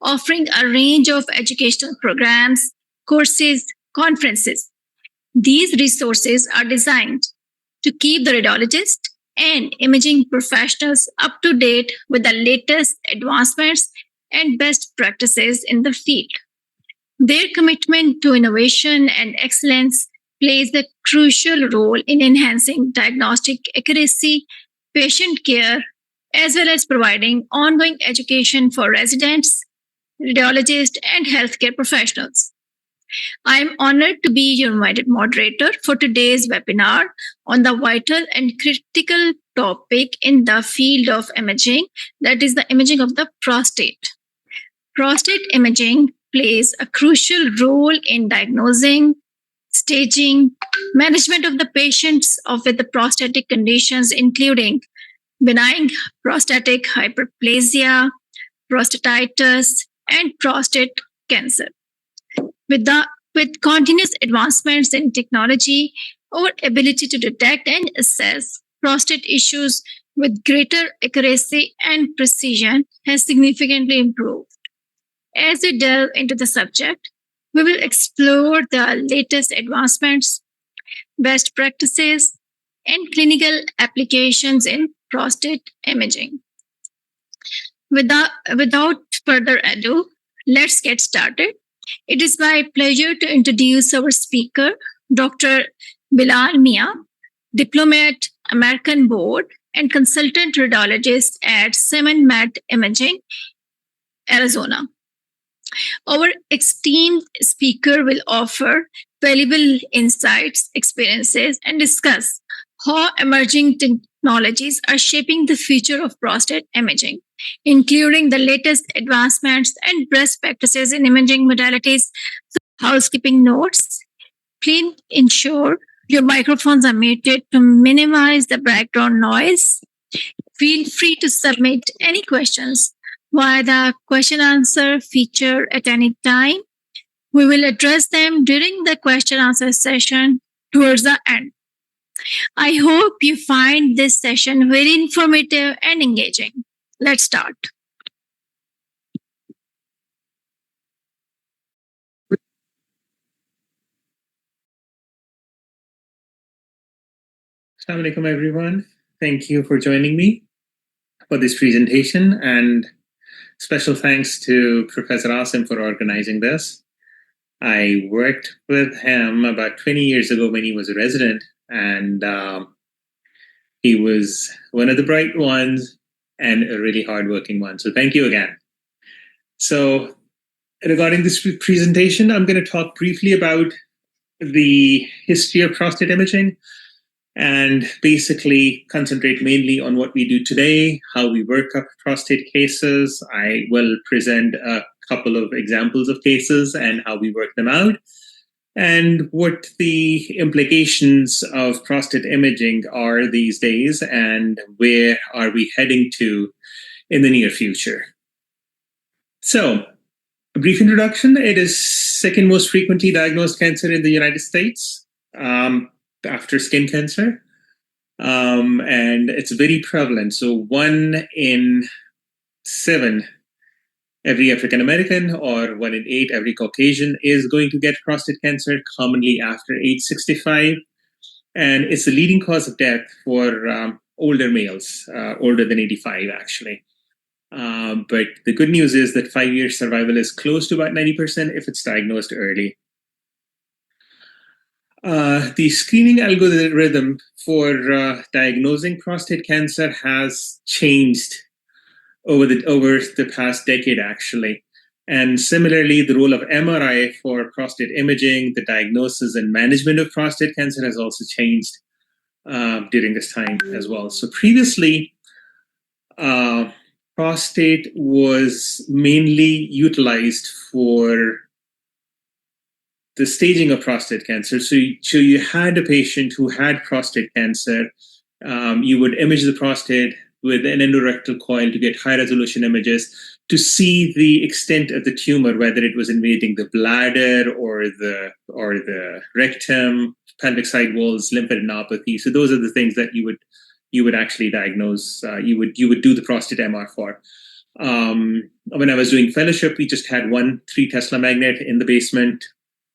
offering a range of educational programs, courses, conferences. These resources are designed to keep the radiologist and imaging professionals up to date with the latest advancements and best practices in the field. Their commitment to innovation and excellence plays a crucial role in enhancing diagnostic accuracy, patient care, as well as providing ongoing education for residents, radiologists, and healthcare professionals. I am honored to be your moderator for today's webinar on the vital and critical topic in the field of imaging, that is, the imaging of the prostate. Prostate imaging plays a crucial role in diagnosing, staging, management of the patients with the prostatic conditions, including benign prostatic hyperplasia, prostatitis, and prostate cancer. With continuous advancements in technology, our ability to detect and assess prostate issues with greater accuracy and precision has significantly improved. As we delve into the subject, we will explore the latest advancements, best practices, and clinical applications in prostate imaging. Without further ado, let's get started. It is my pleasure to introduce our speaker, Dr. Bilal Mia, diplomat, American board, and consultant radiologist at Semen Med Imaging, Arizona. Our esteemed speaker will offer valuable insights, experiences, and discuss how emerging technologies are shaping the future of prostate imaging, including the latest advancements and best practices in imaging modalities. So, housekeeping notes: please ensure your microphones are muted to minimize the background noise. Feel free to submit any questions via the question answer feature at any time. We will address them during the question answer session towards the end. I hope you find this session very informative and engaging. Let's start. Assalamu alaikum, everyone. Thank you for joining me for this presentation, and special thanks to Professor Asim for organizing this. I worked with him about 20 years ago when he was a resident, and he was one of the bright ones and a really hardworking one. So thank you again. So regarding this presentation, I'm going to talk briefly about the history of prostate imaging and basically concentrate mainly on what we do today, how we work up prostate cases. I will present a couple of examples of cases and how we work them out, and what the implications of prostate imaging are these days, and where are we heading to in the near future. So, a brief introduction. It is second most frequently diagnosed cancer in the United States, after skin cancer. And it's very prevalent. So 1 in 7 every African American, or 1 in 8 every Caucasian, is going to get prostate cancer, commonly after age 65. And it's the leading cause of death for older males, older than 85 actually. But the good news is that 5-year survival is close to about 90% if it's diagnosed early. The screening algorithm for diagnosing prostate cancer has changed over the past decade, actually. And similarly, the role of MRI for prostate imaging, the diagnosis and management of prostate cancer has also changed during this time as well. So previously, prostate was mainly utilized for the staging of prostate cancer. So you had a patient who had prostate cancer. You would image the prostate with an endorectal coil to get high resolution images to see the extent of the tumor, whether it was invading the bladder or the rectum, pelvic side walls, lymphadenopathy. So those are the things that you would actually diagnose. You would do the prostate MR for. When I was doing fellowship, we just had one 3 Tesla magnet in the basement,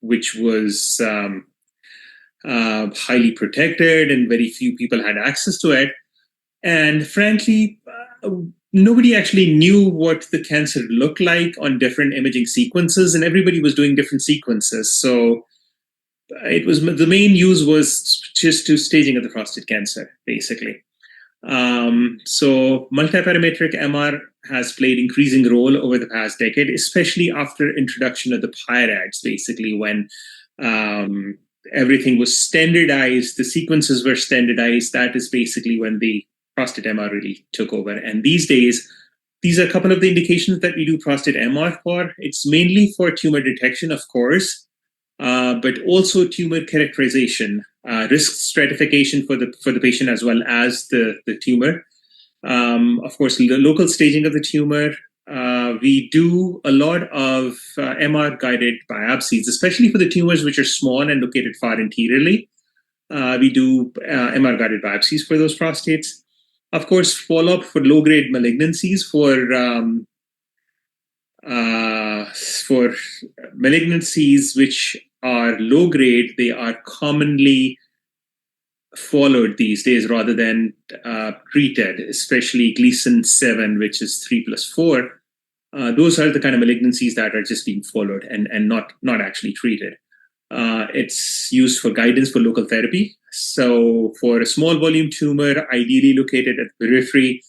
which was highly protected, and very few people had access to it. And frankly, nobody actually knew what the cancer looked like on different imaging sequences, and everybody was doing different sequences. So it was the main use was just to staging of the prostate cancer, basically. So multiparametric MR has played increasing role over the past decade, especially after introduction of the PIRADS, basically when everything was standardized, the sequences were standardized. That is basically when the prostate MR really took over. And these days, these are a couple of the indications that we do prostate MR for. It's mainly for tumor detection, of course, but also tumor characterization, risk stratification for the patient as well as the tumor. Of course, the local staging of the tumor. We do a lot of MR guided biopsies, especially for the tumors which are small and located far anteriorly. We do MR guided biopsies for those prostates. Of course, follow up for low grade malignancies for malignancies which are low grade. They are commonly followed these days rather than treated, especially Gleason 7, which is 3+4. Those are the kind of malignancies that are just being followed and not actually treated. It's used for guidance for local therapy. So for a small volume tumor, ideally located at the periphery,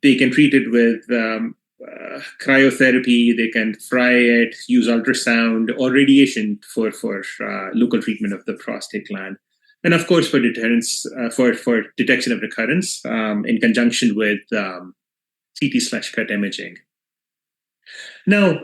they can treat it with cryotherapy. They can fry it, use ultrasound or radiation for local treatment of the prostate gland. And of course, for deterrence, for detection of recurrence in conjunction with CT/PET imaging. Now,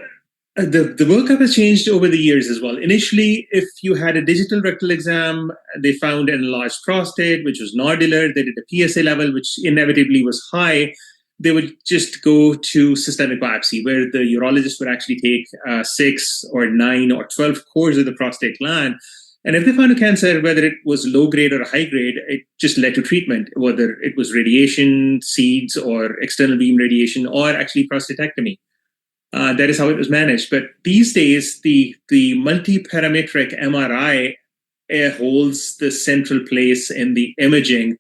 the workup has changed over the years as well. Initially, if you had a digital rectal exam, they found an enlarged prostate, which was nodular. They did a PSA level, which inevitably was high. They would just go to systemic biopsy, where the urologist would actually take 6 or 9 or 12 cores of the prostate gland. And if they found a cancer, whether it was low grade or high grade, it just led to treatment, whether it was radiation, seeds, or external beam radiation, or actually prostatectomy. That is how it was managed. But these days, the multi-parametric MRI holds the central place in the imaging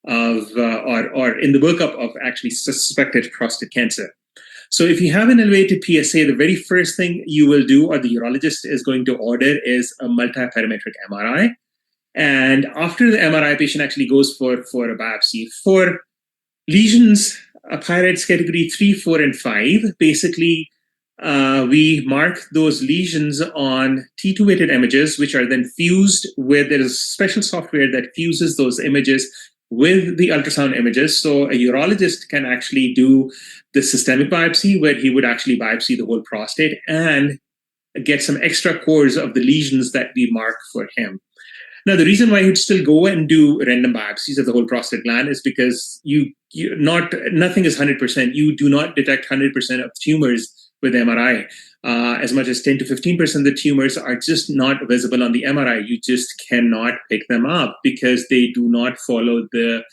of or in the workup of actually suspected prostate cancer. So if you have an elevated PSA, the very first thing you will do, or the urologist is going to order, is a multi-parametric MRI. And after the MRI, patient actually goes for a biopsy. For lesions, PIRADS category 3, 4, and 5, basically, we mark those lesions on T2-weighted images, which are then fused with, there is special software that fuses those images with the ultrasound images. So a urologist can actually do the systemic biopsy, where he would actually biopsy the whole prostate and get some extra cores of the lesions that we mark for him. Now, the reason why you'd still go and do random biopsies of the whole prostate gland is because nothing is 100%. You do not detect 100% of tumors with MRI. As much as 10 to 15% of the tumors are just not visible on the MRI. You just cannot pick them up because they do not follow the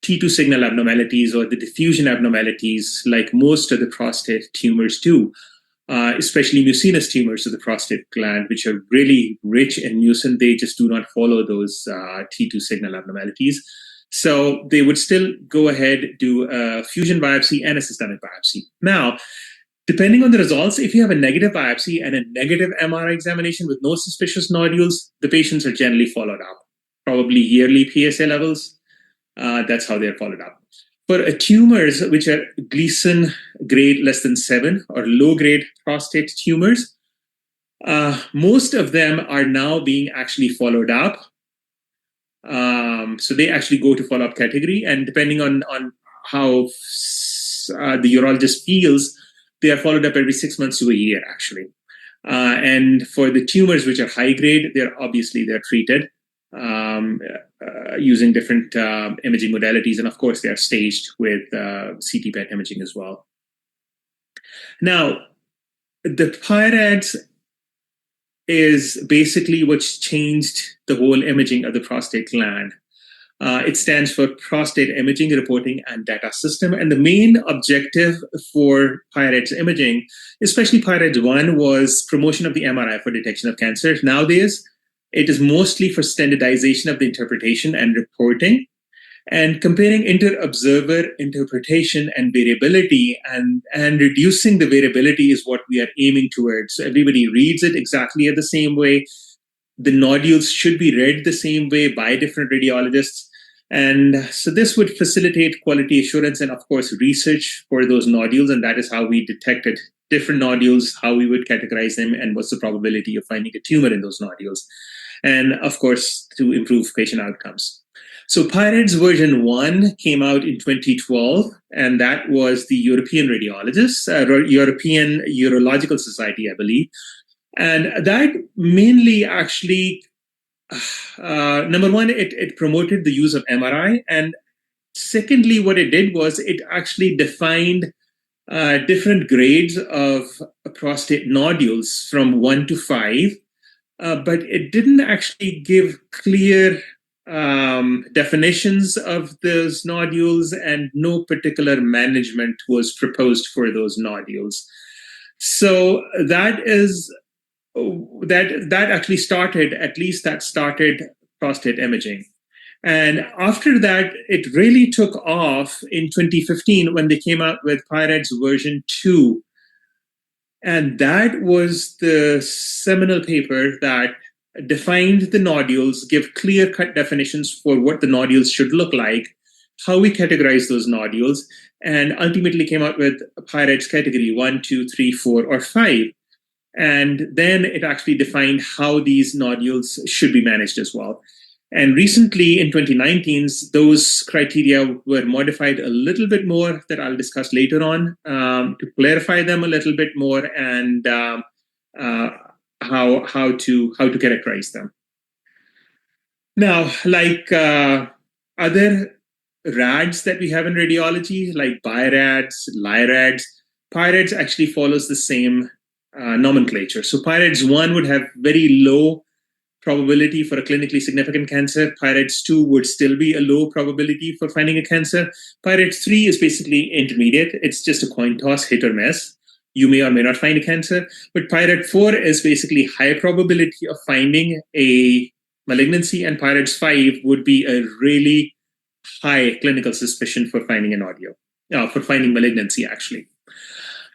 T2 signal abnormalities or the diffusion abnormalities like most of the prostate tumors do. Especially mucinous tumors of the prostate gland, which are really rich in mucin, they just do not follow those T2 signal abnormalities. So they would still go ahead, do a fusion biopsy and a systemic biopsy. Now, depending on the results, if you have a negative biopsy and a negative MRI examination with no suspicious nodules, the patients are generally followed up, probably yearly PSA levels. That's how they're followed up. For tumors which are Gleason grade less than 7 or low grade prostate tumors, most of them are now being actually followed up. So they actually go to follow-up category, and depending on how the urologist feels, they are followed up every 6 months to a year, actually. And for the tumors which are high grade, they're treated using different imaging modalities, and of course, they are staged with CT/PET imaging as well. Now, the PIRADS is basically what's changed the whole imaging of the prostate gland. It stands for Prostate Imaging Reporting and Data System. And the main objective for PIRADS imaging, especially PIRADS 1, was promotion of the MRI for detection of cancer. Nowadays, it is mostly for standardization of the interpretation and reporting, and comparing inter-observer interpretation and variability, and reducing the variability is what we are aiming towards. So everybody reads it exactly the same way. The nodules should be read the same way by different radiologists. And so this would facilitate quality assurance and, of course, research for those nodules. And that is how we detected different nodules, how we would categorize them, and what's the probability of finding a tumor in those nodules. And, of course, to improve patient outcomes. So PIRADS version 1 came out in 2012, and that was the European Radiologists, European Urological Society, I believe. And that mainly actually, number one, it promoted the use of MRI. And secondly, what it did was it actually defined different grades of prostate nodules from 1 to 5, but it didn't actually give clear definitions of those nodules, and no particular management was proposed for those nodules. So that actually started prostate imaging. And after that, it really took off in 2015 when they came out with PIRADS version 2. And that was the seminal paper that defined the nodules, give clear-cut definitions for what the nodules should look like, how we categorize those nodules, and ultimately came out with PIRADS category 1, 2, 3, 4, or 5. And then it actually defined how these nodules should be managed as well. And recently, in 2019, those criteria were modified a little bit more, that I'll discuss later on, to clarify them a little bit more, and how to characterize them. Now, like other RADs that we have in radiology, like BIRADS, LIRADS, PIRADS actually follows the same nomenclature. So PIRADS 1 would have very low probability for a clinically significant cancer. PIRADS 2 would still be a low probability for finding a cancer. PIRADS 3 is basically intermediate. It's just a coin toss, hit or miss. You may or may not find a cancer. But PIRAD 4 is basically high probability of finding a malignancy, and PIRADS 5 would be a really high clinical suspicion for finding a nodule, for finding malignancy, actually.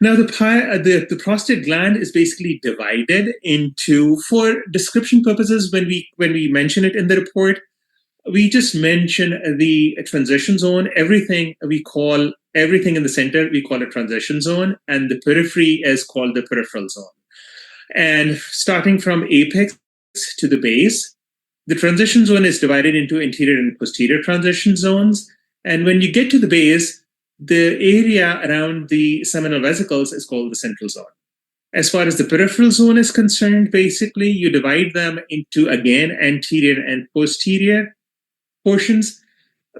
Now, the prostate gland is basically divided into, for description purposes, when we mention it in the report, we just mention the transition zone. Everything in the center, we call a transition zone, and the periphery is called the peripheral zone. And starting from apex to the base, the transition zone is divided into anterior and posterior transition zones. And when you get to the base, the area around the seminal vesicles is called the central zone. As far as the peripheral zone is concerned, basically, you divide them into, again, anterior and posterior portions,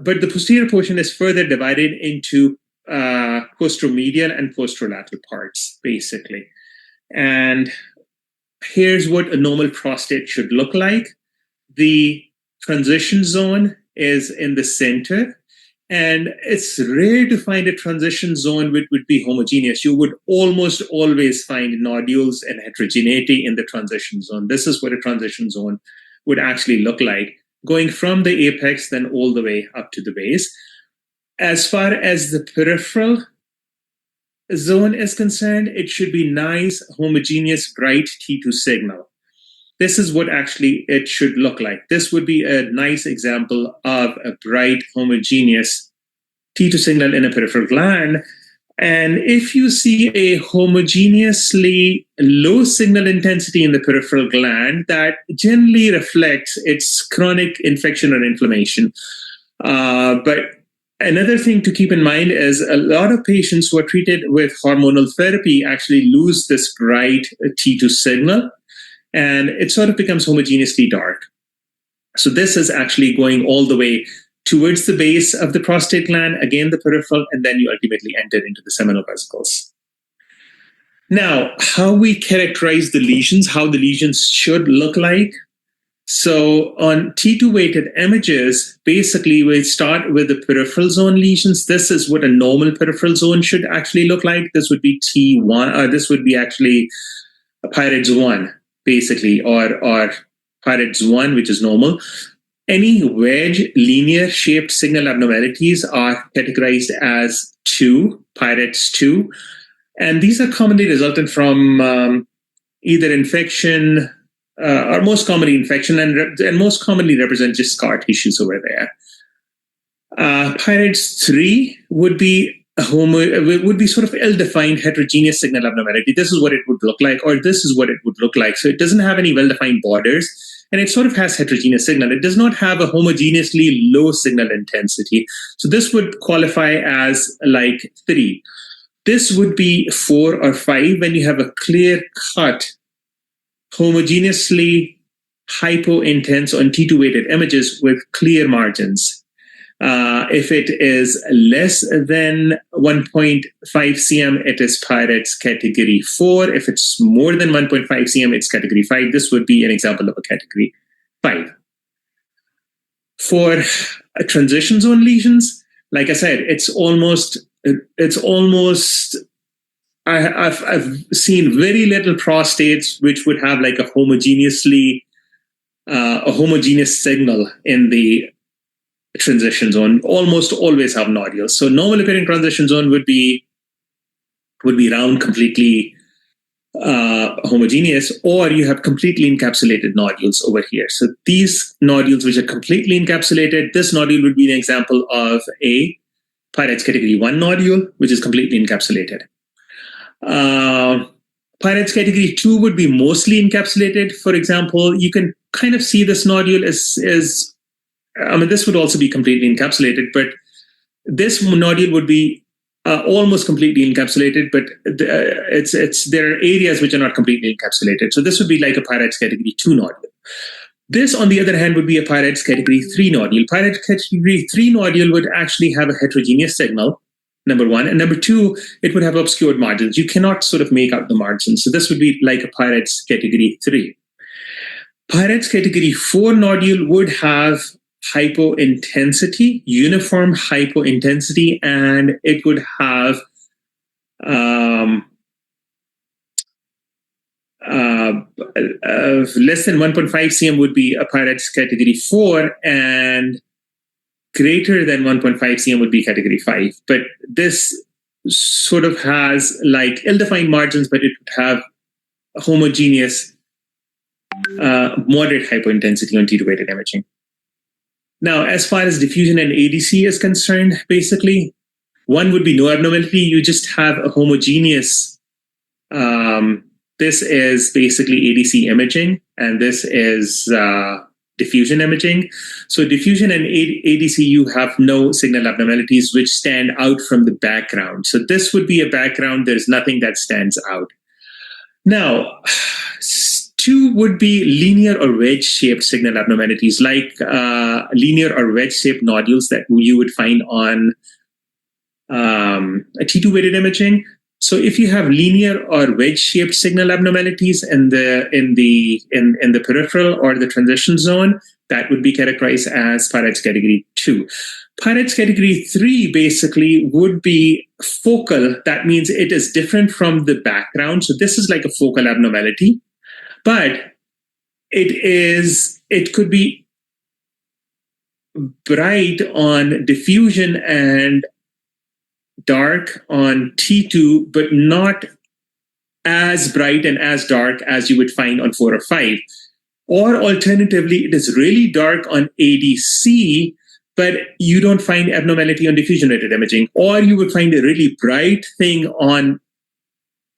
but the posterior portion is further divided into posteromedial and posterolateral parts, basically. And here's what a normal prostate should look like. The transition zone is in the center, and it's rare to find a transition zone which would be homogeneous. You would almost always find nodules and heterogeneity in the transition zone. This is what a transition zone would actually look like, going from the apex then all the way up to the base. As far as the peripheral zone is concerned, it should be nice, homogeneous, bright T2 signal. This is what actually it should look like. This would be a nice example of a bright, homogeneous T2 signal in a peripheral gland. And if you see a homogeneously low signal intensity in the peripheral gland, that generally reflects its chronic infection or inflammation. But another thing to keep in mind is a lot of patients who are treated with hormonal therapy actually lose this bright T2 signal, and it sort of becomes homogeneously dark. So this is actually going all the way towards the base of the prostate gland, again the peripheral, and then you ultimately enter into the seminal vesicles. Now, how we characterize the lesions, how the lesions should look like. So on T2 weighted images, basically we start with the peripheral zone lesions. This is what a normal peripheral zone should actually look like. This would be T1, this would be actually Pirates 1, basically, or Pirates 1, which is normal. Any wedge linear shaped signal abnormalities are categorized as 2, Pirates 2. And these are commonly resultant from either infection, or most commonly infection, and most commonly represent just scar tissues over there. Pirates 3 would be sort of ill-defined heterogeneous signal abnormality. This is what it would look like, or this is what it would look like. So it doesn't have any well-defined borders, and it sort of has heterogeneous signal. It does not have a homogeneously low signal intensity. So this would qualify as like 3. This would be 4 or 5 when you have a clear-cut, homogeneously hypo-intense on T2 weighted images with clear margins. If it is less than 1.5 cm, it is Pirates category 4. If it's more than 1.5 cm, it's category 5. This would be an example of a category 5. For transition zone lesions, like I said, it's almost I've seen very little prostates which would have like a homogeneous signal in the transition zone. Almost always have nodules. So normal appearing transition zone would be round, completely homogeneous, or you have completely encapsulated nodules over here. So these nodules which are completely encapsulated, this nodule would be an example of a Pirates category 1 nodule, which is completely encapsulated. Pirates category 2 would be mostly encapsulated. For example, you can kind of see this nodule is this would also be completely encapsulated, but this nodule would be almost completely encapsulated, but there are areas which are not completely encapsulated. So this would be like a Pirates category 2 nodule. This, on the other hand, would be a Pirates category 3 nodule. Pirates category 3 nodule would actually have a heterogeneous signal, number one. And number two, it would have obscured margins. You cannot sort of make out the margins. So this would be like a Pirates category 3. Pirates category 4 nodule would have hypointensity, uniform hypointensity, and it would have less than 1.5 cm would be a Pirates category 4, and greater than 1.5 cm would be category 5. But this sort of has like ill-defined margins, but it would have a homogeneous moderate hypointensity on T2 weighted imaging. Now, as far as diffusion and ADC is concerned, basically, one would be no abnormality. You just have a homogeneous, this is basically ADC imaging, and this is diffusion imaging. So diffusion and ADC, you have no signal abnormalities which stand out from the background. So this would be a background. There's nothing that stands out. Now, 2 would be linear or wedge-shaped signal abnormalities, like linear or wedge-shaped nodules that you would find on a T2 weighted imaging. So if you have linear or wedge-shaped signal abnormalities in the peripheral or the transition zone, that would be characterized as Pirates category 2. Pirates category 3 basically would be focal. That means it is different from the background. So this is like a focal abnormality, but it could be bright on diffusion and dark on T2, but not as bright and as dark as you would find on 4 or 5. Or alternatively, it is really dark on ADC, but you don't find abnormality on diffusion rated imaging. Or you would find a really bright thing on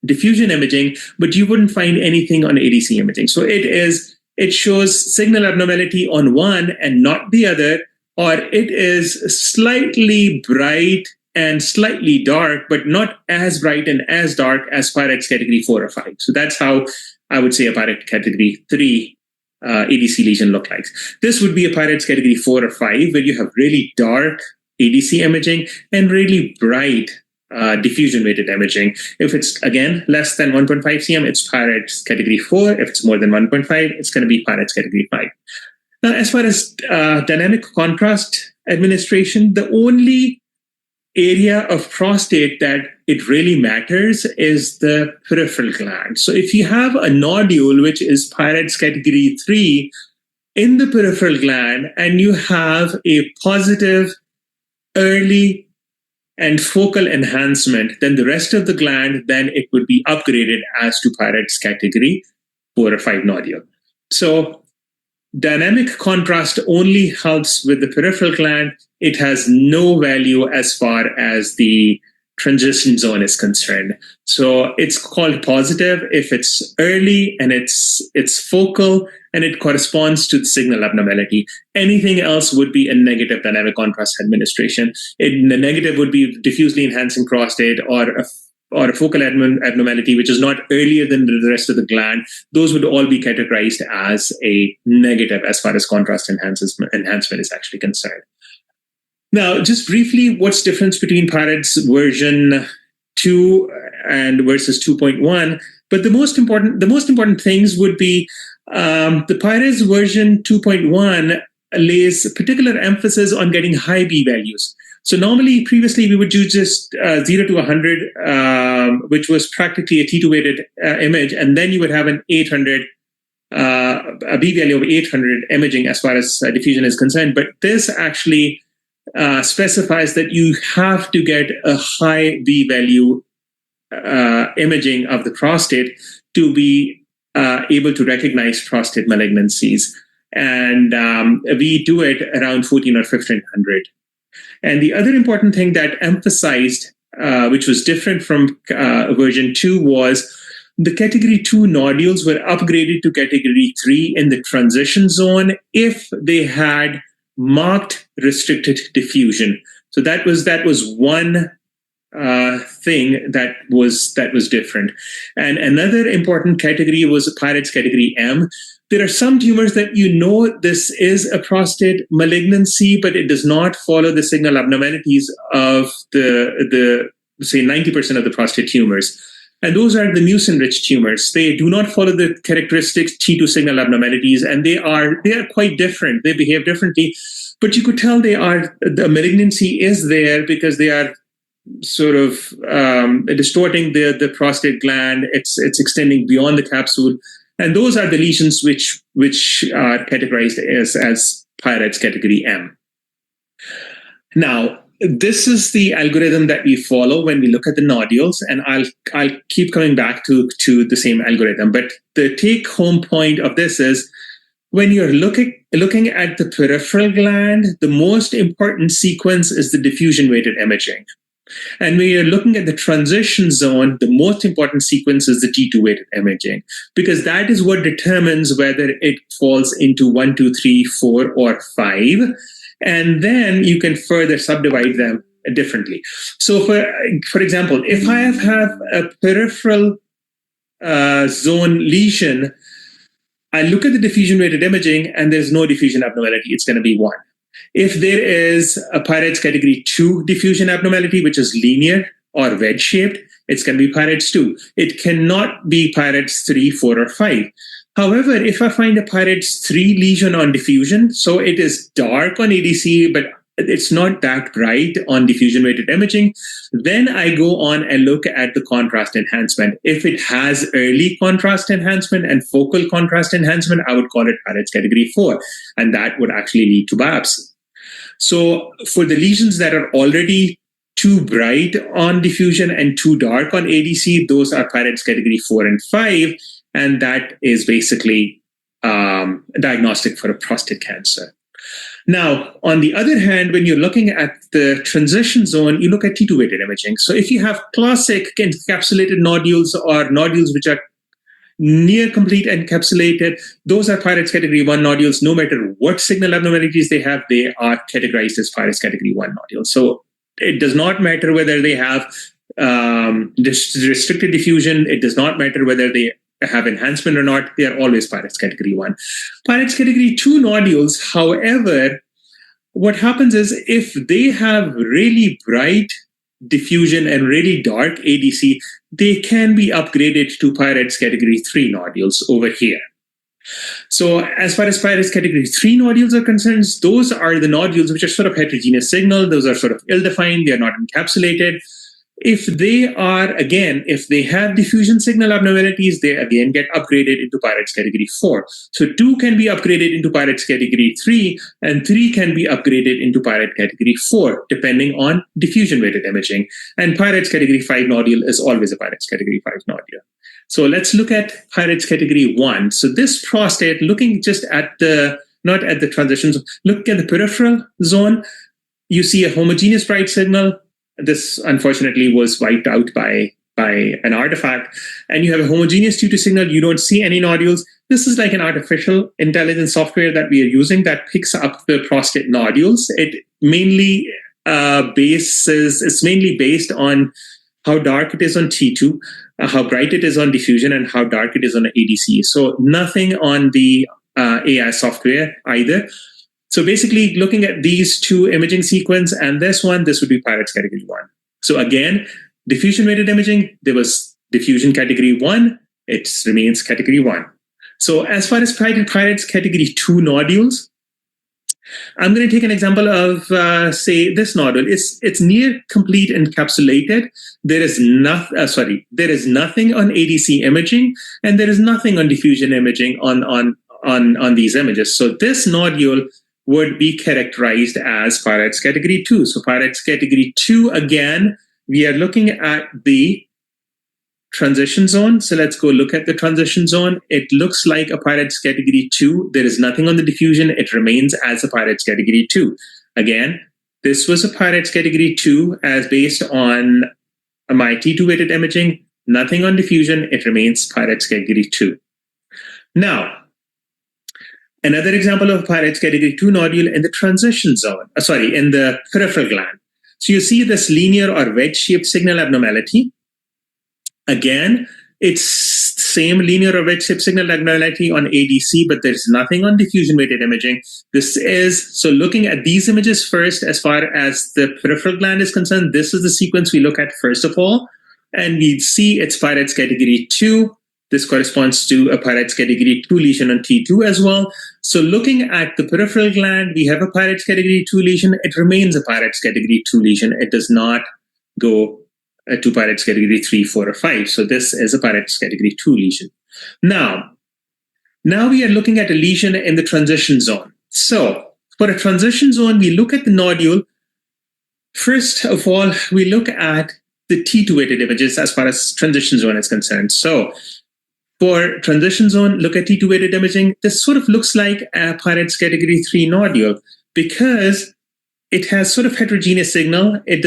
diffusion imaging, but you wouldn't find anything on ADC imaging. So it shows signal abnormality on one and not the other, or it is slightly bright and slightly dark, but not as bright and as dark as Pirates category 4 or 5. So that's how I would say a Pirates category 3 ADC lesion look like. This would be a Pirates category 4 or 5, where you have really dark ADC imaging and really bright diffusion weighted imaging. If it's, again, less than 1.5 cm, it's Pirates category 4. If it's more than 1.5, it's going to be Pirates category 5. Now, as far as dynamic contrast administration, the only area of prostate that it really matters is the peripheral gland. So if you have a nodule, which is Pyrex category 3 in the peripheral gland, and you have a positive early and focal enhancement, then the rest of the gland, then it would be upgraded as to Pyrex category 4 or 5 nodule. So dynamic contrast only helps with the peripheral gland. It has no value as far as the transition zone is concerned. So it's called positive if it's early and it's focal and it corresponds to the signal abnormality. Anything else would be a negative dynamic contrast administration. The negative would be diffusely enhancing prostate or a focal abnormality, which is not earlier than the rest of the gland. Those would all be categorized as a negative as far as contrast enhancement is actually concerned. Now, just briefly, what's the difference between PIRADS version 2 and versus 2.1? But the most important things would be the PIRADS version 2.1 lays particular emphasis on getting high B values. So normally, previously, we would do just 0 to 100, which was practically a T2 weighted image, and then you would have an 800, a B value of 800 imaging as far as diffusion is concerned. But this actually specifies that you have to get a high B value imaging of the prostate to be able to recognize prostate malignancies. And we do it around 14 or 1500. And the other important thing that emphasized, which was different from version 2, was the category 2 nodules were upgraded to category 3 in the transition zone if they had marked restricted diffusion. So that was one thing that was different. And another important category was PIRADS category M. There are some tumors that this is a prostate malignancy, but it does not follow the signal abnormalities of the say 90% of the prostate tumors. And those are the mucin-rich tumors. They do not follow the characteristics T2 signal abnormalities, and they are quite different. They behave differently, but you could tell the malignancy is there because they are sort of distorting the prostate gland. It's extending beyond the capsule. And those are the lesions which are categorized as PIRADS category M. Now, this is the algorithm that we follow when we look at the nodules, and I'll keep coming back to the same algorithm. But the take-home point of this is when you're looking at the peripheral gland, the most important sequence is the diffusion-weighted imaging. And when you're looking at the transition zone, the most important sequence is the T2 weighted imaging, because that is what determines whether it falls into 1, 2, 3, 4, or 5. And then you can further subdivide them differently. So for example, if I have a peripheral zone lesion, I look at the diffusion weighted imaging and there's no diffusion abnormality, it's going to be 1. If there is a PIRADS category 2 diffusion abnormality, which is linear or wedge-shaped, it's going to be PIRADS 2. It cannot be PIRADS 3, 4, or 5. However, if I find a PIRADS 3 lesion on diffusion, so it is dark on ADC, but it's not that bright on diffusion-weighted imaging, then I go on and look at the contrast enhancement. If it has early contrast enhancement and focal contrast enhancement, I would call it PIRADS category 4, and that would actually lead to biopsy. So for the lesions that are already too bright on diffusion and too dark on ADC, those are PIRADS category 4 and 5, and that is basically diagnostic for a prostate cancer. Now, on the other hand, when you're looking at the transition zone, you look at T2 weighted imaging. So if you have classic encapsulated nodules or nodules which are near complete encapsulated, those are PIRADS category 1 nodules. No matter what signal abnormalities they have, they are categorized as PIRADS category 1 nodules. So it does not matter whether they have restricted diffusion. It does not matter whether they have enhancement or not. They are always PIRADS category 1. PIRADS category 2 nodules, however, what happens is if they have really bright diffusion and really dark ADC, they can be upgraded to PIRADS category 3 nodules over here. So as far as Pirates category 3 nodules are concerned, those are the nodules which are sort of heterogeneous signal. Those are sort of ill-defined. They're not encapsulated. If they are, again, if they have diffusion signal abnormalities, they again get upgraded into Pirates category 4. So 2 can be upgraded into Pirates category 3, and 3 can be upgraded into Pirate category 4, depending on diffusion-weighted imaging. And Pirates category 5 nodule is always a Pirates category 5 nodule. So let's look at Pirates category 1. So this prostate, looking just at the, not at the transitions, look at the peripheral zone, you see a homogeneous bright signal. This unfortunately was wiped out by an artifact, and you have a homogeneous T2 signal. You don't see any nodules. This is like an artificial intelligence software that we are using that picks up the prostate nodules. It mainly it's mainly based on how dark it is on T2, how bright it is on diffusion, and how dark it is on ADC. So nothing on the AI software either. So basically, looking at these two imaging sequence and this one, this would be Pirates category 1. So again, diffusion-weighted imaging, there was diffusion category 1, it remains category 1. So as far as Pirates category 2 nodules, I'm going to take an example of, say, this nodule. It's near complete encapsulated. There is nothing on ADC imaging, and there is nothing on diffusion imaging on these images. So this nodule would be characterized as Pirates category 2. So Pirates category 2, again, we are looking at the transition zone. So let's go look at the transition zone. It looks like a Pirates category 2. There is nothing on the diffusion. It remains as a Pirates category 2. Again, this was a Pirates category 2 as based on my T2 weighted imaging, nothing on diffusion. It remains Pirates category 2. Now, another example of Pirates category 2 nodule in the transition zone, in the peripheral gland. So you see this linear or wedge-shaped signal abnormality. Again, it's same linear or wedge-shaped signal abnormality on ADC, but there's nothing on diffusion-weighted imaging. So looking at these images first, as far as the peripheral gland is concerned, this is the sequence we look at first of all. And we see it's Pirates category 2. This corresponds to a Pirates category 2 lesion on T2 as well. So looking at the peripheral gland, we have a Pirates category 2 lesion. It remains a Pirates category 2 lesion. It does not go to Pirates category 3, 4, or 5. So this is a Pirates category 2 lesion. Now we are looking at a lesion in the transition zone. So for a transition zone, we look at the nodule. First of all, we look at the T2 weighted images as far as transition zone is concerned. So for transition zone, look at T2 weighted imaging. This sort of looks like a Pirates category 3 nodule because it has sort of heterogeneous signal. It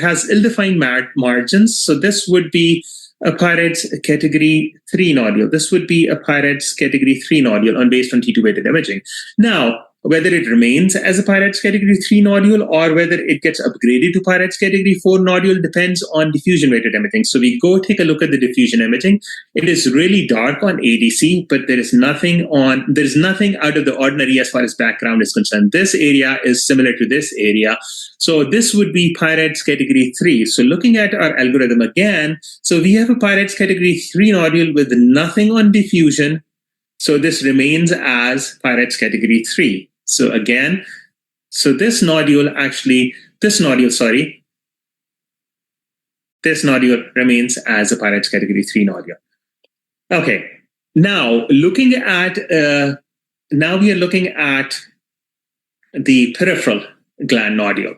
has ill-defined margins. So this would be a Pirates category 3 nodule. This would be a Pirates category 3 nodule based on T2 weighted imaging. Now, whether it remains as a Pirates category 3 nodule or whether it gets upgraded to Pirates category 4 nodule depends on diffusion weighted imaging. So we go take a look at the diffusion imaging. It is really dark on ADC, but there is nothing out of the ordinary as far as background is concerned. This area is similar to this area. So this would be Pirates category 3. So looking at our algorithm again, so we have a Pirates category 3 nodule with nothing on diffusion. So this remains as Pirates category 3. So again, this nodule remains as a Pirates category 3 nodule. Okay, now we are looking at the peripheral gland nodule.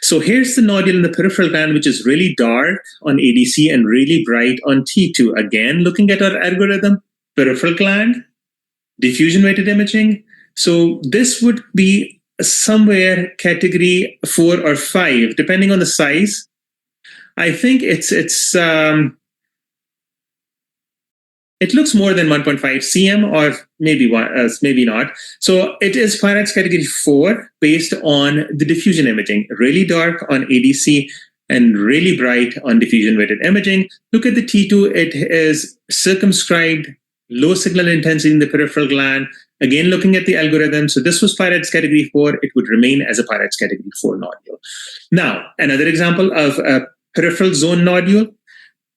So here's the nodule in the peripheral gland, which is really dark on ADC and really bright on T2. Again, looking at our algorithm, peripheral gland, diffusion weighted imaging. So this would be somewhere category 4 or 5, depending on the size. I think it looks more than 1.5 cm or maybe not. So it is Pirates category 4 based on the diffusion imaging, really dark on ADC and really bright on diffusion weighted imaging. Look at the T2, it is circumscribed, low signal intensity in the peripheral gland. Again, looking at the algorithm, so this was Pirates category 4, it would remain as a Pirates category 4 nodule. Now, another example of a peripheral zone nodule.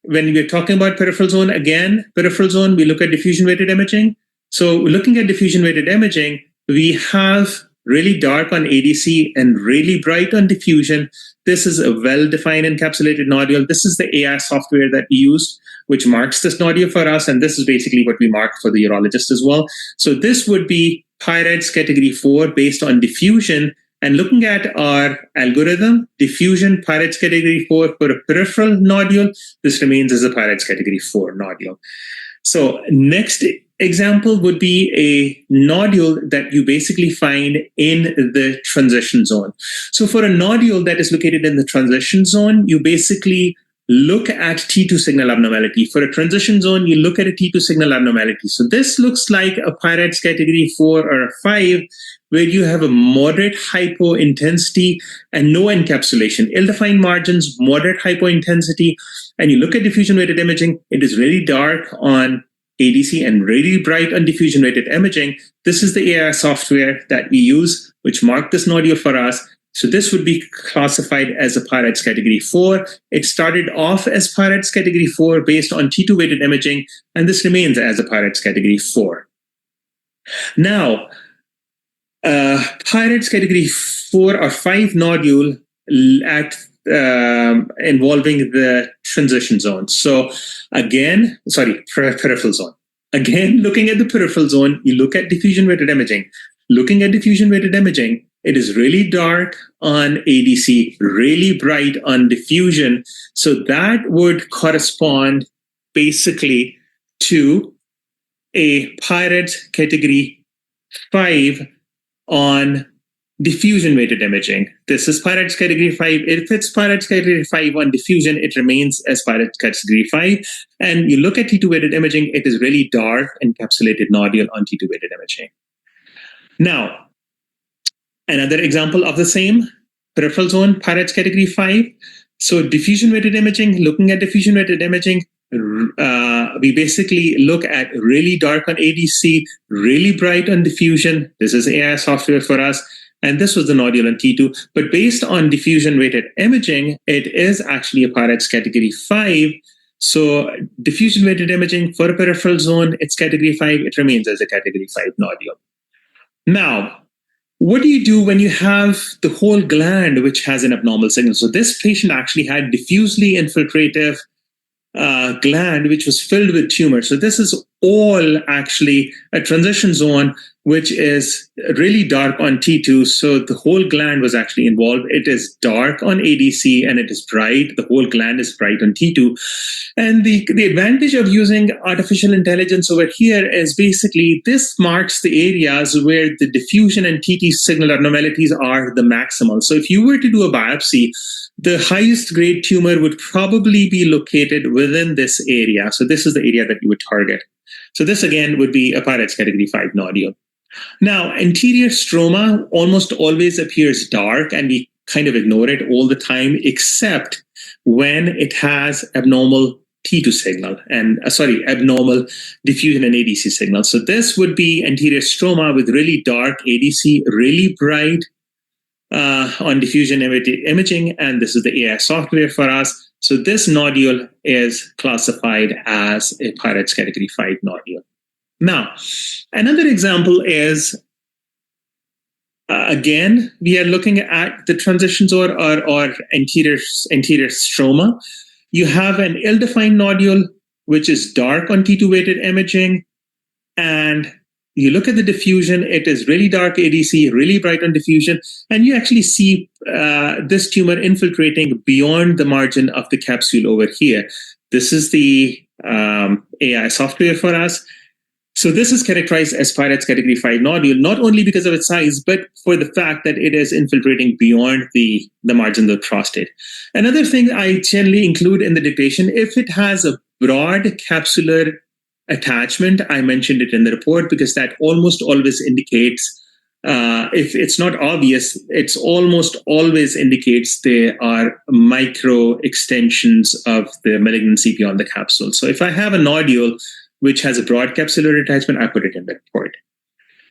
When we're talking about peripheral zone, again, peripheral zone, we look at diffusion weighted imaging. So looking at diffusion-weighted imaging, we have really dark on ADC and really bright on diffusion. This is a well-defined encapsulated nodule. This is the AI software that we used, which marks this nodule for us. And this is basically what we marked for the urologist as well. So this would be PIRADS category 4 based on diffusion. And looking at our algorithm, diffusion PIRADS category 4 for a peripheral nodule, this remains as a PIRADS category 4 nodule. So next example would be a nodule that you basically find in the transition zone. So for a nodule that is located in the transition zone, you basically look at T2 signal abnormality. For a transition zone, you look at a T2 signal abnormality. So this looks like a PIRADS category 4 or a 5, where you have a moderate hypointensity and no encapsulation. Ill-defined margins, moderate hypointensity. And you look at diffusion-weighted imaging, it is really dark on ADC and really bright on diffusion-weighted imaging. This is the AI software that we use, which marked this nodule for us. So this would be classified as a PIRADS category 4. It started off as PIRADS category 4 based on T2 weighted imaging, and this remains as a PIRADS category 4. Now, PIRADS category 4 or 5 nodule at involving the transition zone. So again, peripheral zone. Again, looking at the peripheral zone, you look at diffusion-weighted imaging. Looking at diffusion-weighted imaging, it is really dark on ADC, really bright on diffusion. So that would correspond basically to a PIRADS category 5 on diffusion-weighted imaging. This is PIRADS category 5. If it's PIRADS category 5 on diffusion, it remains as PIRADS category 5. And you look at T2-weighted imaging, it is really dark encapsulated nodule on T2-weighted imaging. Now, another example of the same peripheral zone, PIRADS category 5. So diffusion-weighted imaging, looking at diffusion-weighted imaging, we basically look at really dark on ADC, really bright on diffusion. This is AI software for us. And this was the nodule on T2. But based on diffusion-weighted imaging, it is actually a PIRADS category 5. So diffusion-weighted imaging for a peripheral zone, it's category 5. It remains as a category 5 nodule. Now, what do you do when you have the whole gland which has an abnormal signal? So this patient actually had diffusely infiltrative gland which was filled with tumor. So this is all actually a transition zone which is really dark on T2. So the whole gland was actually involved. It is dark on ADC and it is bright. The whole gland is bright on T2. And the advantage of using artificial intelligence over here is basically this marks the areas where the diffusion and TT signal abnormalities are the maximal. So if you were to do a biopsy, the highest grade tumor would probably be located within this area. So this is the area that you would target. So this again would be a PIRADS category 5 nodule. Now, anterior stroma almost always appears dark and we kind of ignore it all the time, except when it has abnormal T2 signal and abnormal diffusion and ADC signal. So this would be anterior stroma with really dark ADC, really bright on diffusion imaging, and this is the AI software for us. So this nodule is classified as a PIRADS category 5 nodule. Now, another example is, again, we are looking at the transitions or anterior stroma. You have an ill-defined nodule, which is dark on T2 weighted imaging, and you look at the diffusion, it is really dark ADC, really bright on diffusion, and you actually see this tumor infiltrating beyond the margin of the capsule over here. This is the AI software for us. So this is characterized as PIRADS category 5 nodule, not only because of its size, but for the fact that it is infiltrating beyond the margin of the prostate. Another thing I generally include in the dictation, if it has a broad capsular attachment, I mentioned it in the report because that almost always indicates, if it's not obvious, it's almost always indicates there are micro extensions of the malignancy beyond the capsule. So if I have a nodule which has a broad capsular attachment, I put it in the report.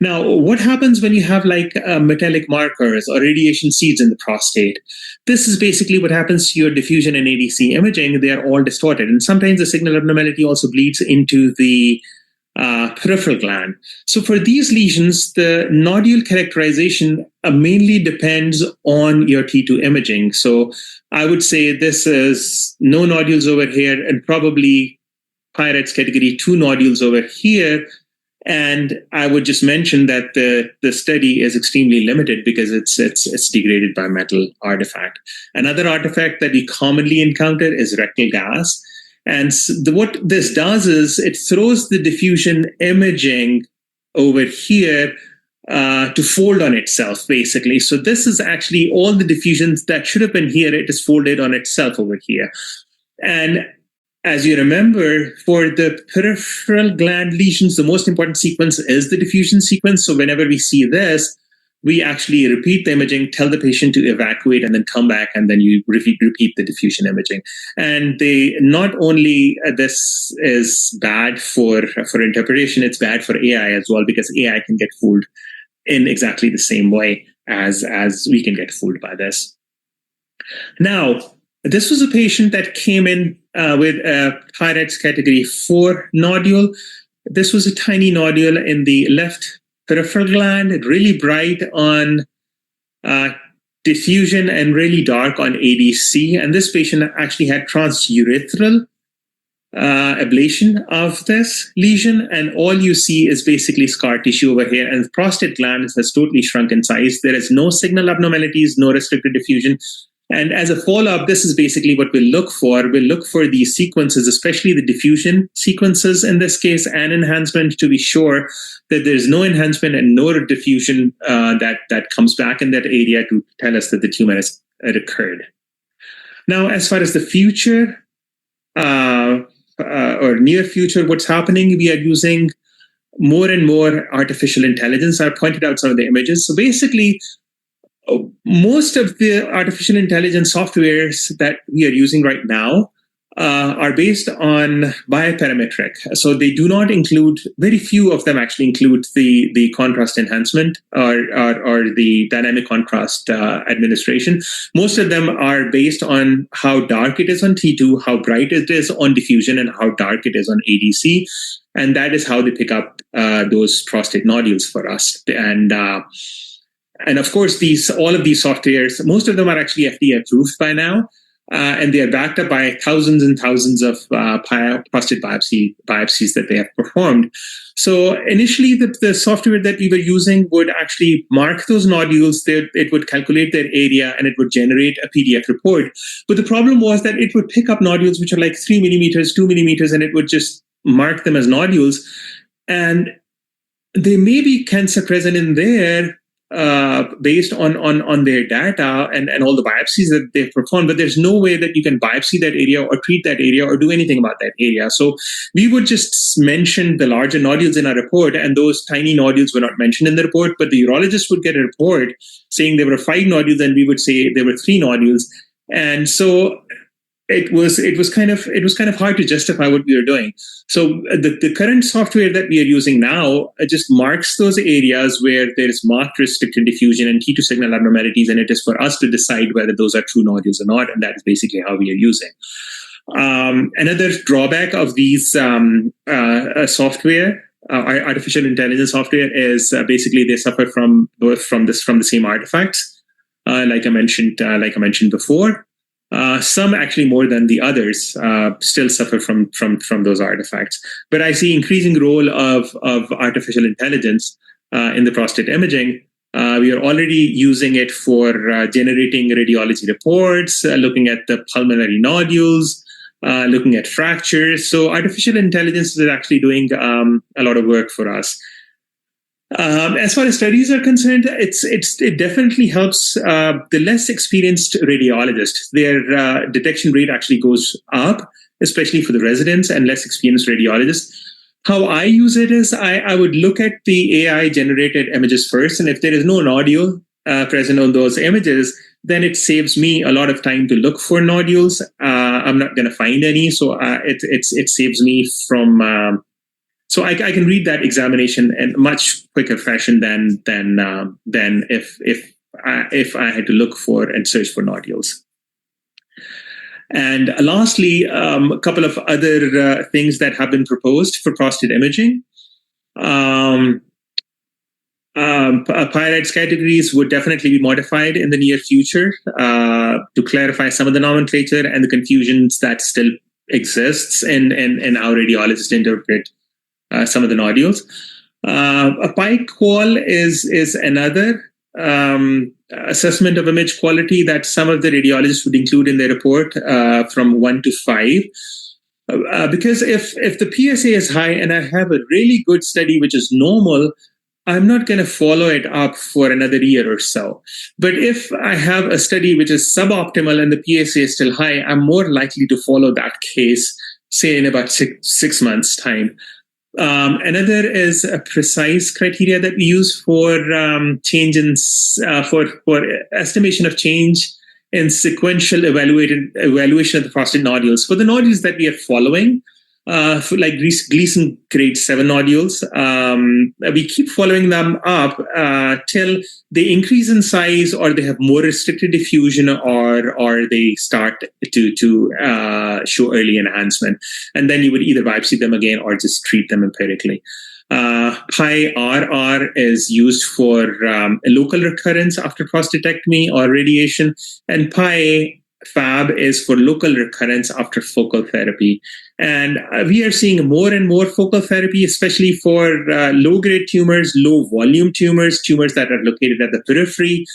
Now, what happens when you have like metallic markers or radiation seeds in the prostate? This is basically what happens to your diffusion and ADC imaging. They are all distorted. And sometimes the signal abnormality also bleeds into the peripheral gland. So for these lesions, the nodule characterization mainly depends on your T2 imaging. So I would say this is no nodules over here and probably PIRATS category 2 nodules over here. And I would just mention that the study is extremely limited because it's degraded by metal artifact. Another artifact that we commonly encounter is rectal gas. And what this does is it throws the diffusion imaging over here to fold on itself, basically. So this is actually all the diffusions that should have been here. It is folded on itself over here. And as you remember, for the peripheral gland lesions, the most important sequence is the diffusion sequence. So whenever we see this, we actually repeat the imaging, tell the patient to evacuate, and then come back, and then you repeat the diffusion imaging. And they not only this is bad for interpretation, it's bad for AI as well, because AI can get fooled in exactly the same way as we can get fooled by this. Now, this was a patient that came in with a PIRATS category 4 nodule. This was a tiny nodule in the left peripheral gland, really bright on diffusion and really dark on ADC. And this patient actually had transurethral ablation of this lesion. And all you see is basically scar tissue over here. And the prostate gland has totally shrunk in size. There is no signal abnormalities, no restricted diffusion. And as a follow-up, this is basically what we'll look for. We'll look for these sequences, especially the diffusion sequences in this case, and enhancement, to be sure that there's no enhancement and no diffusion that comes back in that area to tell us that the tumor has recurred. Now, as far as the future or near future, what's happening, we are using more and more artificial intelligence. I pointed out some of the images. So basically, most of the artificial intelligence softwares that we are using right now are based on bioparametric. So they do not include, very few of them actually include the contrast enhancement or the dynamic contrast administration. Most of them are based on how dark it is on T2, how bright it is on diffusion, and how dark it is on ADC. And that is how they pick up those prostate nodules for us. And of course, all of these softwares, most of them are actually FDA approved by now, and they are backed up by thousands and thousands of prostate biopsies that they have performed. So initially, the software that we were using would actually mark those nodules. It would calculate their area, and it would generate a PDF report. But the problem was that it would pick up nodules which are like 3 millimeters, 2 millimeters, and it would just mark them as nodules. And they may be cancer present in there, based on their data and all the biopsies that they've performed, but there's no way that you can biopsy that area or treat that area or do anything about that area. So we would just mention the larger nodules in our report, and those tiny nodules were not mentioned in the report, but the urologist would get a report saying there were 5 nodules, and we would say there were 3 nodules. And so it was kind of hard to justify what we were doing. So the current software that we are using now just marks those areas where there is marked restricted diffusion and T2 signal abnormalities, and it is for us to decide whether those are true nodules or not, and that is basically how we are using. Another drawback of these software, artificial intelligence software, is basically they suffer from the same artifacts, like I mentioned before. Some actually more than the others still suffer from those artifacts. But I see increasing role of artificial intelligence in the prostate imaging. We are already using it for generating radiology reports, looking at the pulmonary nodules, looking at fractures. So artificial intelligence is actually doing a lot of work for us. As far as studies are concerned, it definitely helps the less experienced radiologists. Their detection rate actually goes up, especially for the residents and less experienced radiologists. How I use it is I would look at the AI generated images first, and if there is no nodule present on those images, then it saves me a lot of time to look for nodules. I'm not going to find any, so it saves me from. So I can read that examination in a much quicker fashion than if I had to look for and search for nodules. And lastly, a couple of other things that have been proposed for prostate imaging. Pyrites categories would definitely be modified in the near future to clarify some of the nomenclature and the confusions that still exists in how radiologists interpret some of the nodules. A PI qual is another assessment of image quality that some of the radiologists would include in their report from 1 to 5. Because if the PSA is high and I have a really good study which is normal, I'm not going to follow it up for another year or so. But if I have a study which is suboptimal and the PSA is still high, I'm more likely to follow that case, say in about six months' time. Another is a precise criteria that we use for change in for estimation of change in sequential evaluation of the prostate nodules. For the nodules that we are following, for like Gleason grade 7 nodules, we keep following them up till they increase in size, or they have more restricted diffusion, or they start to show early enhancement. And then you would either biopsy them again or just treat them empirically. PI-RR is used for a local recurrence after prostatectomy or radiation, and PI-FAB is for local recurrence after focal therapy. And we are seeing more and more focal therapy, especially for low-grade tumors, low-volume tumors, tumors that are located at the periphery.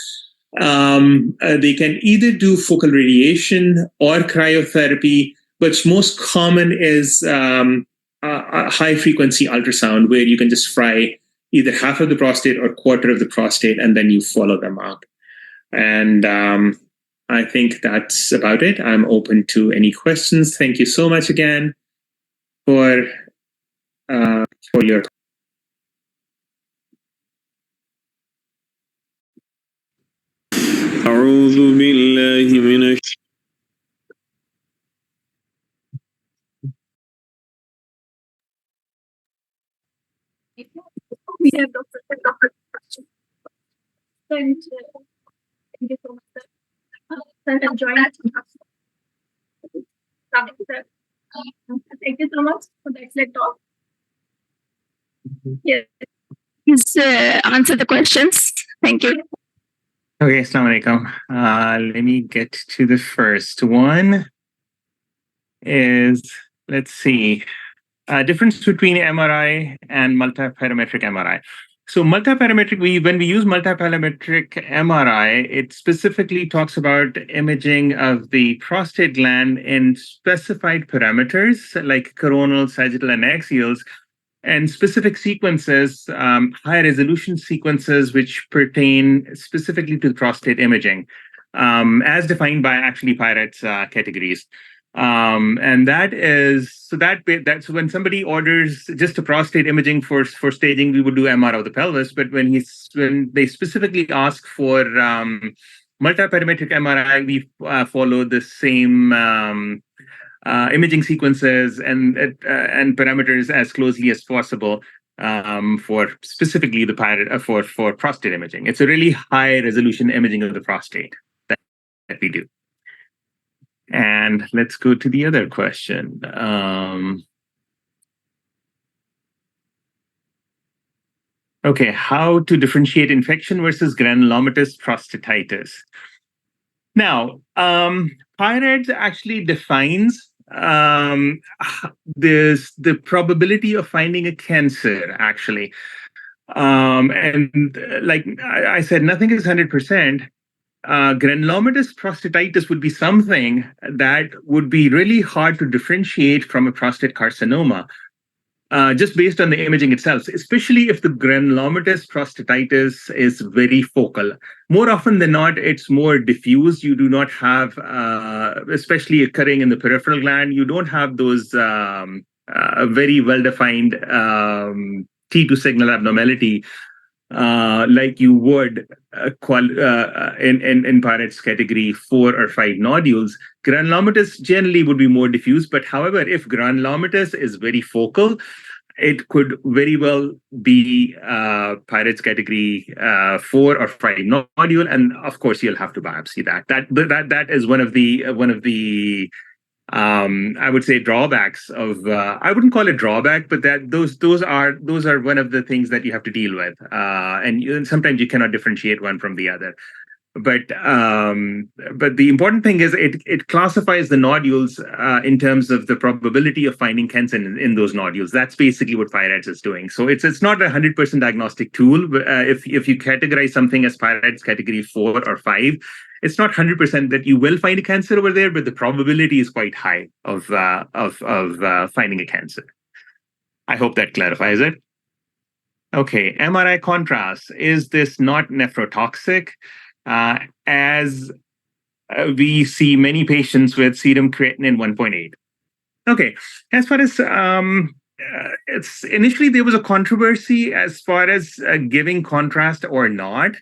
They can either do focal radiation or cryotherapy, but most common is a high-frequency ultrasound, where you can just fry either half of the prostate or quarter of the prostate, and then you follow them up. And I think that's about it. I'm open to any questions. Thank you so much again for your. أعوذ بالله من We have Dr. Thank you so much, sir. Thank you so much for the excellent talk. Yes. Please answer the questions. Thank you. Okay, assalamu alaikum. Let me get to the first one. Let's see. Difference between MRI and multiparametric MRI. So multiparametric, when we use multiparametric MRI, it specifically talks about imaging of the prostate gland in specified parameters like coronal, sagittal, and axials, and specific sequences, high resolution sequences which pertain specifically to prostate imaging, as defined by actually Pyrites categories. And that is so that's when somebody orders just a prostate imaging for staging, we would do MR of the pelvis. But when they specifically ask for multiparametric MRI, we follow the same imaging sequences and parameters as closely as possible for specifically for prostate imaging. It's a really high resolution imaging of the prostate that we do. And let's go to the other question. Okay, how to differentiate infection versus granulomatous prostatitis? Now, Pyrites actually defines the probability of finding a cancer, actually. And like I said, nothing is 100%. Granulomatous prostatitis would be something that would be really hard to differentiate from a prostate carcinoma, just based on the imaging itself, especially if the granulomatous prostatitis is very focal. More often than not, it's more diffuse. You do not have, especially occurring in the peripheral gland, you don't have those very well-defined T2 signal abnormality like you would in Pyrites category 4 or 5 nodules. Granulomatous generally would be more diffuse, but however, if granulomatous is very focal, it could very well be Pyrites category 4 or 5 nodule, and of course you'll have to biopsy that. That is one of the I would say drawbacks of I wouldn't call it drawback, but that those are one of the things that you have to deal with, and sometimes you cannot differentiate one from the other. But the important thing is it classifies the nodules in terms of the probability of finding cancer in those nodules. That's basically what PIRADS is doing. So it's not a 100% diagnostic tool. But, if you categorize something as PIRADS category 4 or 5, it's not 100% that you will find a cancer over there, but the probability is quite high of finding a cancer. I hope that clarifies it. Okay, MRI contrast. Is this not nephrotoxic? As we see many patients with serum creatinine 1.8. Okay, as far as it's initially there was a controversy as far as giving contrast or not.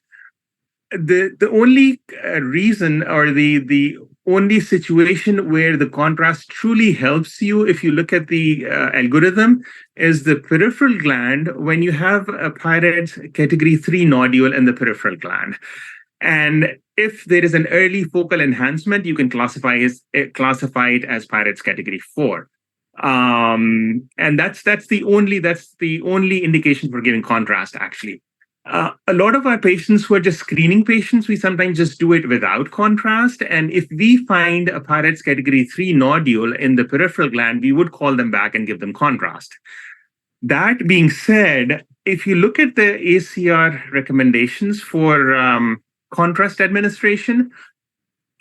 The only reason or the only situation where the contrast truly helps you, if you look at the algorithm, is the peripheral gland when you have a PIRADS category 3 nodule in the peripheral gland. And if there is an early focal enhancement, you can classify it as PIRADS category 4. And that's the only indication for giving contrast, actually. A lot of our patients who are just screening patients, we sometimes just do it without contrast. And if we find a PIRADS category 3 nodule in the peripheral gland, we would call them back and give them contrast. That being said, if you look at the ACR recommendations for contrast administration,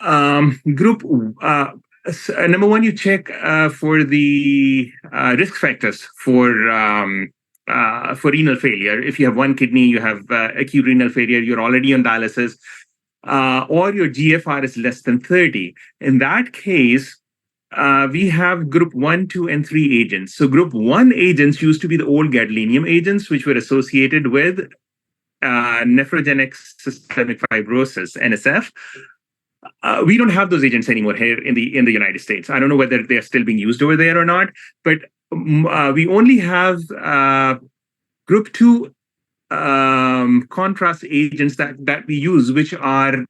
number one, you check for the risk factors for renal failure. If you have one kidney, you have acute renal failure, you're already on dialysis, or your GFR is less than 30. In that case, we have group 1, 2, and 3 agents. So group 1 agents used to be the old gadolinium agents, which were associated with nephrogenic systemic fibrosis, NSF. We don't have those agents anymore here in the United States. I don't know whether they're still being used over there or not, but we only have group 2 contrast agents that we use, which are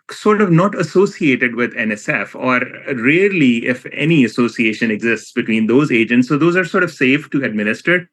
sort of not associated with NSF, or rarely, if any, association exists between those agents. So those are sort of safe to administer.